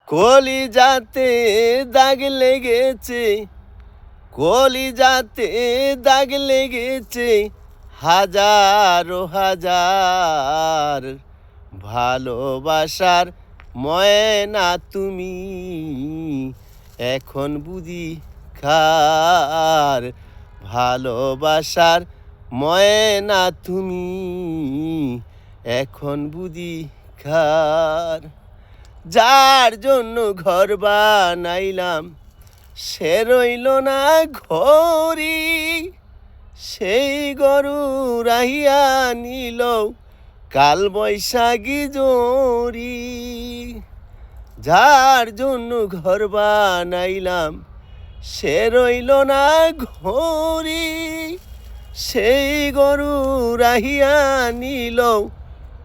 কলিজাতে দাগ লেগেছে, কলিজাতে দাগ লেগেছে হাজারো হাজার। ভালোবাসার ময়না তুমি এখন বুঝি কার। ভালোবাসার ময়না তুমি এখন বুঝি কার। যার জন্য ঘর বানাইলাম সে রইল না ঘরি, সেই গরু রাহিয়া নিল কাল বৈশাখী জরি। যার জন্য ঘর বানাইলাম সে রইল না ঘরি, সেই গরু রাহিয়া নিল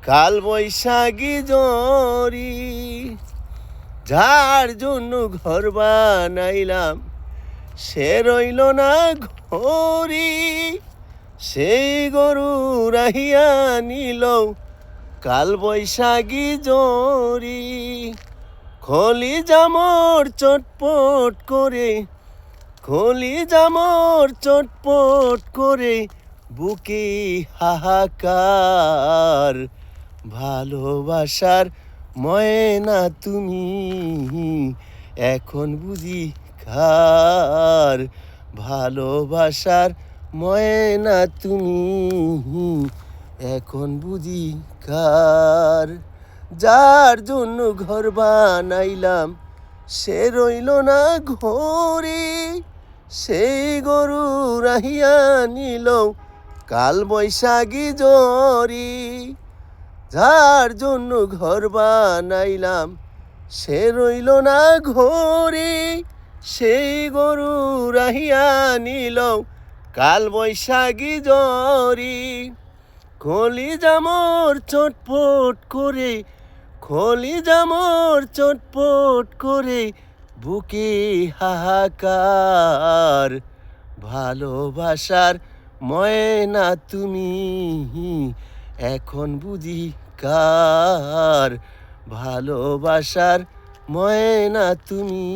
কাল বৈশাখী জরি। যার জন্য ঘর বানাইলাম সে রইল না ঘরি, সেই গরু রাহিয়া নিল কাল বৈশাখী জরি। কলিজা মোর চটপট করে, কলিজা মোর চটপট করে বুকে হাহাকার। ভালোবাসার ময়না তুমি এখন বুঝি কার। ভালোবাসার ময়না তুমি এখন বুঝি কার। যার জন্য ঘর বানাইলাম সে রইল না ঘরে, সেই গরু রাহিয়া নিল কাল বৈশাখী জরি। যার জন্য ঘর বানাইলাম সে রইল না ঘরে, সেই গরু রাহিয়া নিল কাল বৈশাখী জরি। কলিজা মোর চটপট করে, কলিজা মোর চটপট করে বুকে হাহাকার। ভালোবাসার ময়না তুমি এখন বুঝি কার। ভালোবাসার ময়না তুমি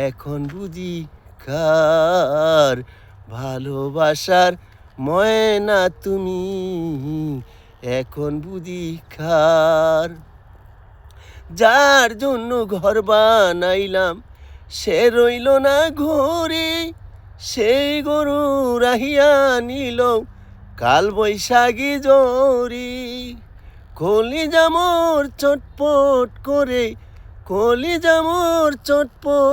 এখন বুঝি কার। ভালোবাসার ময়না তুমি এখন বুঝি কার। যার জন্য ঘর বানাইলাম সে রইল না ঘরে, সেই গরু রাহিয়া নিল কাল বৈশাখী জরি। কলিজা মোর চটপট করে, কলিজা মোর চটপট